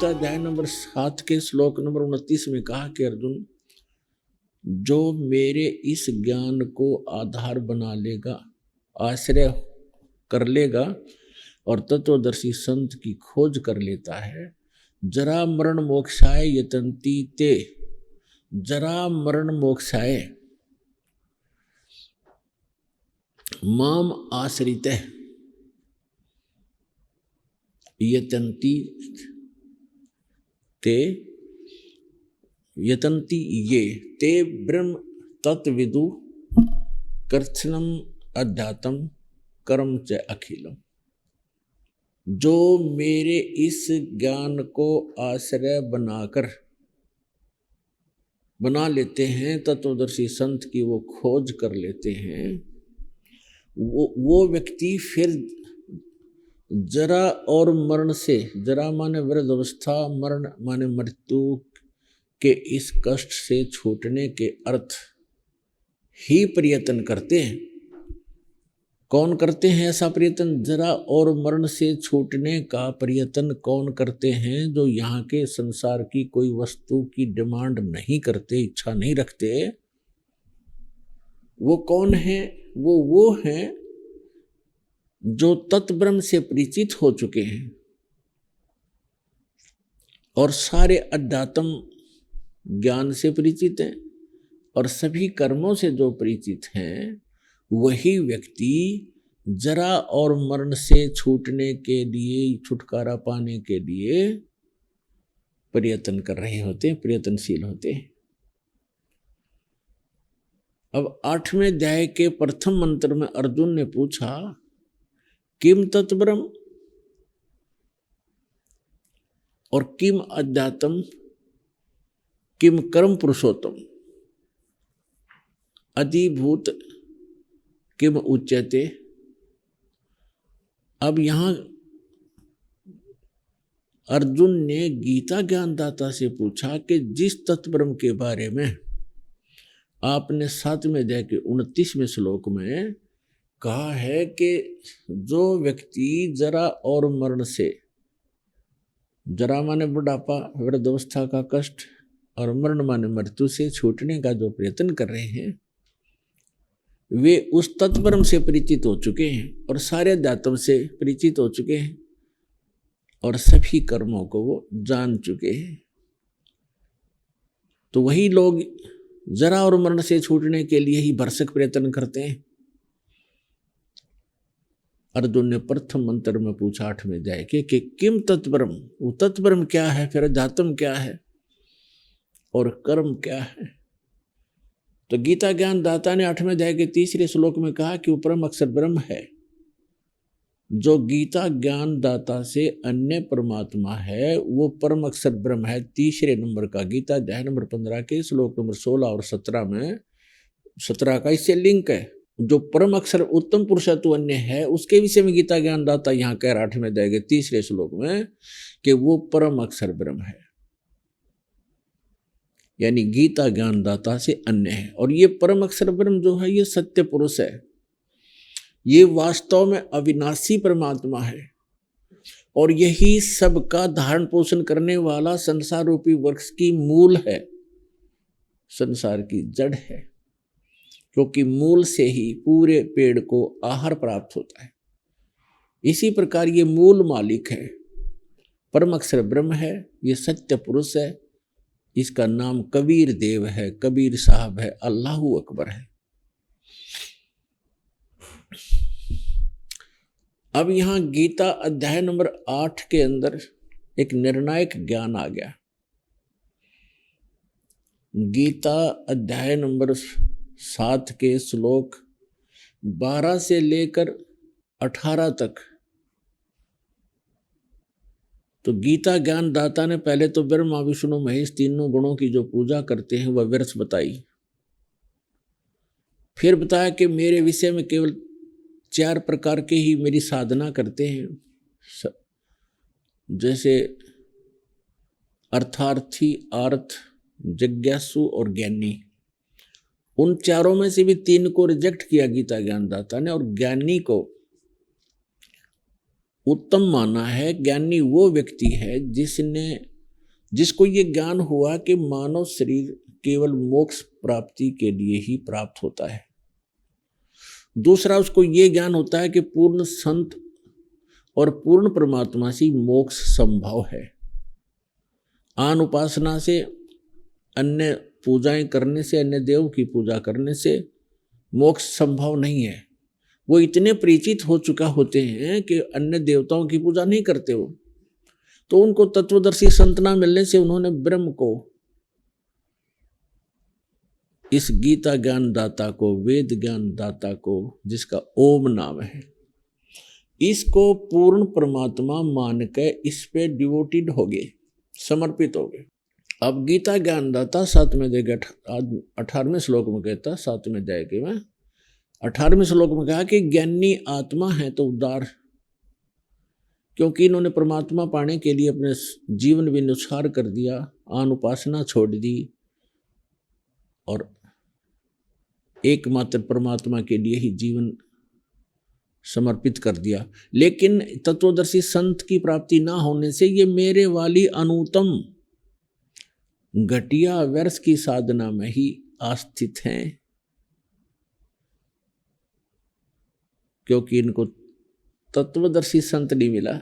गीता अध्याय नंबर 7 के श्लोक नंबर 29 में कहा कि अर्जुन, जो मेरे इस ज्ञान को आधार बना लेगा, आश्रय कर लेगा और तत्वदर्शी संत की खोज कर लेता है, जरा मरण मोक्षाय यतन्ति ते, जरा मरण मोक्षाय माम आश्रित यतन्ति ते यतन्ति ये ते ब्रह्म तत्विदु कर्षणम अध्यात्म कर्म च अखिलम। जो मेरे इस ज्ञान को आश्रय बना लेते हैं, तत्वदर्शी संत की वो खोज कर लेते हैं, वो व्यक्ति फिर जरा और मरण से, जरा माने वृद्ध अवस्था, मरण माने मृत्यु के इस कष्ट से छूटने के अर्थ ही प्रयत्न करते हैं। कौन करते हैं ऐसा प्रयत्न? जरा और मरण से छूटने का प्रयत्न कौन करते हैं? जो यहाँ के संसार की कोई वस्तु की डिमांड नहीं करते, इच्छा नहीं रखते। वो कौन है? वो हैं जो तत्ब्रह्म से परिचित हो चुके हैं और सारे अध्यात्म ज्ञान से परिचित हैं और सभी कर्मों से जो परिचित हैं, वही व्यक्ति जरा और मरण से छूटने के लिए, छुटकारा पाने के लिए प्रयत्न कर रहे होते हैं, प्रयत्नशील होते हैं। अब 8वें अध्याय के प्रथम मंत्र में अर्जुन ने पूछा, किम तत्ब्रह्म और किम अध्यात्म किम कर्म पुरुषोत्तम अधिभूत किम उच्यते। अब यहां अर्जुन ने गीता ज्ञानदाता से पूछा कि जिस तत्ब्रह्म के बारे में आपने 7वें अध्याय के 29वें श्लोक में कहा है कि जो व्यक्ति जरा और मरण से, जरा माने बुढ़ापा, वृद्धावस्था का कष्ट और मरण माने मृत्यु से छूटने का जो प्रयत्न कर रहे हैं, वे उस तत्ब्रह्म से परिचित हो चुके हैं और सारे अध्यात्म से परिचित हो चुके हैं और सभी कर्मों को वो जान चुके हैं। तो वही लोग जरा और मरण से छूटने के लिए ही भरसक प्रयत्न करते हैं। अर्जुन ने प्रथम मंत्र में पूछा 8वें अध्याय के कि किम तत्ब्रह्म, वो तत्ब्रह्म क्या है, फिर अध्यात्म क्या है और कर्म क्या है। तो गीता ज्ञान दाता ने 8वें अध्याय के 3रे श्लोक में कहा कि वो परम अक्षर ब्रह्म है। जो गीता ज्ञान दाता से अन्य परमात्मा है, वो परम अक्षर ब्रह्म है। 3रे नंबर का गीता अध्याय नंबर 15 के श्लोक नंबर 16 और 17 में, 17 का इससे लिंक है। जो परम अक्षर उत्तम पुरुषत्व अन्य है, उसके विषय में गीता ज्ञान दाता यहाँ कह रहा 8वें अध्याय के 3रे श्लोक में कि वो परम अक्षर ब्रह्म है, यानी गीता ज्ञान दाता से अन्य है। और ये परम अक्षर ब्रह्म जो है, ये सत्य पुरुष है, ये वास्तव में अविनाशी परमात्मा है और यही सबका धारण पोषण करने वाला संसार रूपी वृक्ष की मूल है, संसार की जड़ है, क्योंकि मूल से ही पूरे पेड़ को आहार प्राप्त होता है। इसी प्रकार ये मूल मालिक है, परम अक्षर ब्रह्म है, ये सत्य पुरुष है। इसका नाम कबीर देव है, कबीर साहब है, अल्लाहू अकबर है। अब यहां गीता अध्याय नंबर 8 के अंदर एक निर्णायक ज्ञान आ गया। गीता अध्याय नंबर 7 के श्लोक 12 से लेकर 18 तक, तो गीता ज्ञान दाता ने पहले तो ब्रह्मा विष्णु महेश तीनों गुणों की जो पूजा करते हैं वह व्यर्थ बताई। फिर बताया कि मेरे विषय में केवल 4 प्रकार के ही मेरी साधना करते हैं, जैसे अर्थार्थी, आर्थ, जिज्ञासु और ज्ञानी। उन चारों में से भी 3 को रिजेक्ट किया गीता ज्ञानदाता ने और ज्ञानी को उत्तम माना है। ज्ञानी वो व्यक्ति है जिसने जिसको ये ज्ञान हुआ कि मानव शरीर केवल मोक्ष प्राप्ति के लिए ही प्राप्त होता है। दूसरा, उसको ये ज्ञान होता है कि पूर्ण संत और पूर्ण परमात्मा से मोक्ष संभव है। आन उपासना से, अन्य पूजाएं करने से, अन्य देव की पूजा करने से मोक्ष संभव नहीं है। वो इतने परिचित हो चुका होते हैं कि अन्य देवताओं की पूजा नहीं करते वो, तो उनको तत्वदर्शी संत ना मिलने से उन्होंने ब्रह्म को, इस गीता ज्ञान दाता को, वेद ज्ञान दाता को, जिसका ओम नाम है, इसको पूर्ण परमात्मा मान के इस पे डिवोटेड हो गए, समर्पित हो गए। अब गीता ज्ञान दाता 7वें अध्याय के 18वें श्लोक में कहता, 7वें अध्याय के में 18वें श्लोक में कहा कि ज्ञानी आत्मा है तो उदार, क्योंकि इन्होंने परमात्मा पाने के लिए अपने जीवन विनुसार कर दिया, आन उपासना छोड़ दी और एकमात्र परमात्मा के लिए ही जीवन समर्पित कर दिया। लेकिन तत्वदर्शी संत की प्राप्ति ना होने से ये मेरे वाली अनुत्तम घटिया व्यर्थ की साधना में ही आस्थित हैं, क्योंकि इनको तत्वदर्शी संत नहीं मिला।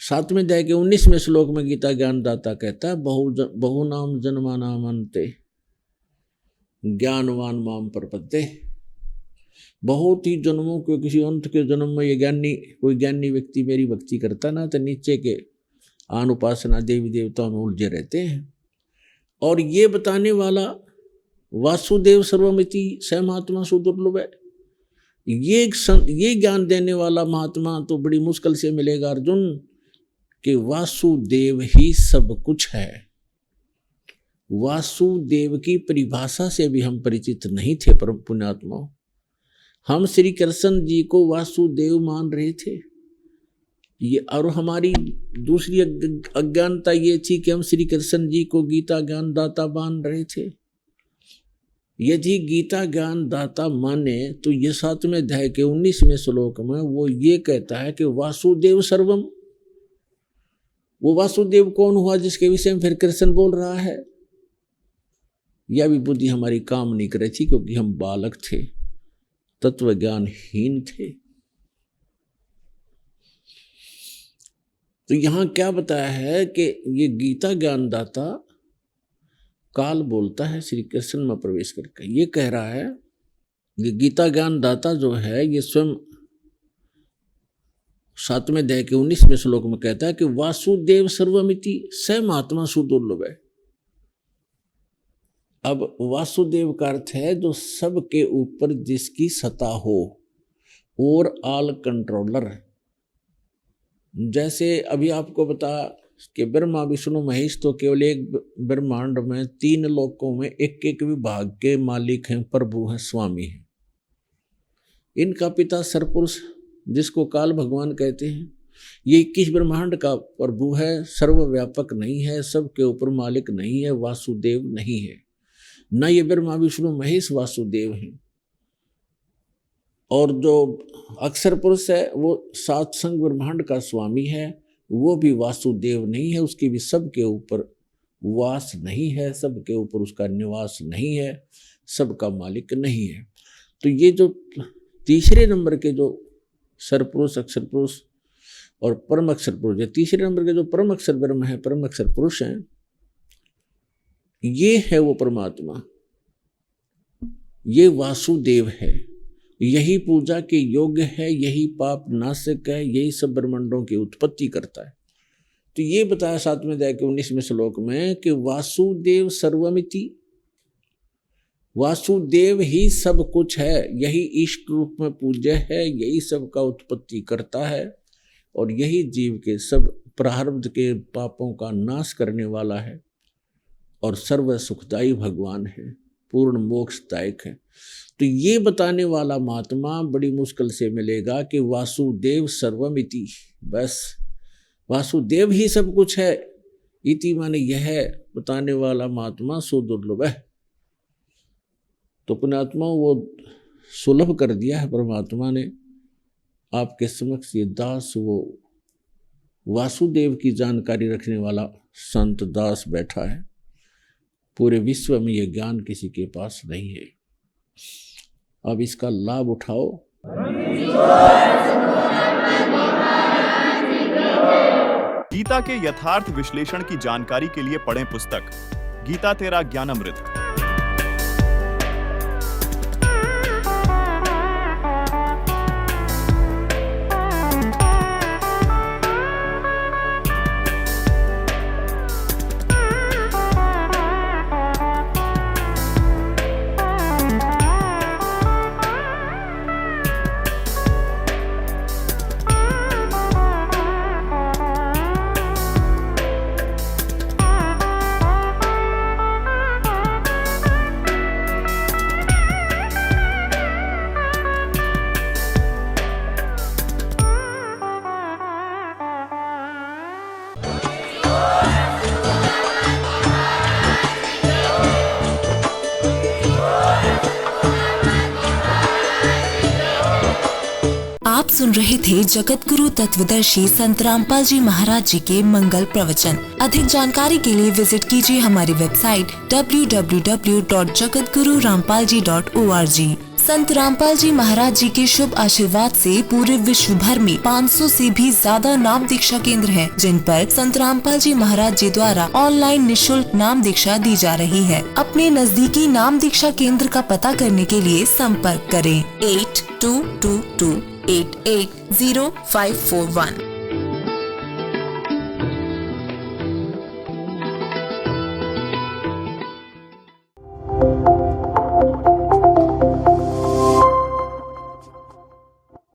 7वें अध्याय के 19वें श्लोक में गीता ज्ञान दाता कहता है, बहु नाम जन्मा नाम अंते ज्ञानवान माम प्रपद्ये। बहुत ही जन्मों के किसी अंत के जन्म में ये कोई ज्ञानी व्यक्ति मेरी भक्ति करता ना, तो नीचे के आन उपासना देवी देवताओं में उलझे रहते हैं। और ये बताने वाला वासुदेव सर्वमिति स महात्मा सुदुर्लभ है, ये ज्ञान देने वाला महात्मा तो बड़ी मुश्किल से मिलेगा अर्जुन, कि वासुदेव ही सब कुछ है। वासुदेव की परिभाषा से भी हम परिचित नहीं थे परम पुण्यात्माओं। हम श्री कृष्ण जी को वासुदेव मान रहे थे, ये और हमारी दूसरी अज्ञानता ये थी कि हम श्री कृष्ण जी को गीता ज्ञान दाता मान रहे थे। यदि गीता ज्ञान दाता माने तो ये 7वें अध्याय के 19वें श्लोक में वो ये कहता है कि वासुदेव सर्वम। वो वासुदेव कौन हुआ जिसके विषय में फिर कृष्ण बोल रहा है? यह भी बुद्धि हमारी काम नहीं कर रही थी, क्योंकि हम बालक थे, तत्व ज्ञानहीन थे। तो यहां क्या बताया है कि ये गीता ज्ञान दाता काल बोलता है श्री कृष्ण में प्रवेश करके, ये कह रहा है ये गीता ज्ञान दाता जो है ये स्वयं 7वें अध्याय के 19वें श्लोक में कहता है कि वासुदेव सर्वमिति स महात्मा सुदुर्लभ है। अब वासुदेव का अर्थ है जो सबके ऊपर जिसकी सत्ता हो और ऑल कंट्रोलर। जैसे अभी आपको बता कि ब्रह्मा विष्णु महेश तो केवल एक ब्रह्मांड में 3 लोकों में एक एक विभाग के मालिक हैं, प्रभु हैं, स्वामी हैं। इनका पिता सरपुरुष जिसको काल भगवान कहते हैं, ये 21 ब्रह्मांड का प्रभु है, सर्वव्यापक नहीं है, सबके ऊपर मालिक नहीं है, वासुदेव नहीं है। न ये ब्रह्मा विष्णु महेश वासुदेव हैं। और जो अक्षर पुरुष है वो 7 संग ब्रह्मांड का स्वामी है, वो भी वासुदेव नहीं है, उसकी भी सबके ऊपर वास नहीं है, सबके ऊपर उसका निवास नहीं है, सबका मालिक नहीं है। तो ये जो तीसरे नंबर के जो सरपुरुष, अक्षर पुरुष और परम अक्षर पुरुष, ये तीसरे नंबर के जो परम अक्षर ब्रह्म है, परम अक्षर पुरुष हैं, ये है वो परमात्मा, ये वासुदेव है, यही पूजा के योग्य है, यही पाप नाशक है, यही सब ब्रह्मांडों की उत्पत्ति करता है। तो ये बताया 7वें अध्याय के 19वें श्लोक में कि वासुदेव सर्वमिति, वासुदेव ही सब कुछ है, यही इष्ट रूप में पूज्य है, यही सब का उत्पत्ति करता है और यही जीव के सब प्रारब्ध के पापों का नाश करने वाला है और सर्व सुखदायी भगवान है, पूर्ण मोक्षदायक है। तो ये बताने वाला महात्मा बड़ी मुश्किल से मिलेगा कि वासुदेव सर्वमिति, बस वासुदेव ही सब कुछ है, इति माने यह बताने वाला महात्मा सुदुर्लभ है। तो पुण्यात्मा वो सुलभ कर दिया है परमात्मा ने आपके समक्ष, ये दास वो वासुदेव की जानकारी रखने वाला संत दास बैठा है। पूरे विश्व में यह ज्ञान किसी के पास नहीं है। अब इसका लाभ उठाओ। गीता के यथार्थ विश्लेषण की जानकारी के लिए पढ़ें पुस्तक गीता तेरा ज्ञानामृत। आप सुन रहे थे जगत गुरु तत्वदर्शी संत रामपाल जी महाराज जी के मंगल प्रवचन। अधिक जानकारी के लिए विजिट कीजिए हमारी वेबसाइट www.jagatgururampalji.org। संत रामपाल जी महाराज जी के शुभ आशीर्वाद से पूरे विश्व भर में 500 से भी ज्यादा नाम दीक्षा केंद्र हैं, जिन पर संत रामपाल जी महाराज जी द्वारा ऑनलाइन निशुल्क नाम दीक्षा दी जा रही है। अपने नजदीकी नाम दीक्षा केंद्र का पता करने के लिए संपर्क करें 8222880541।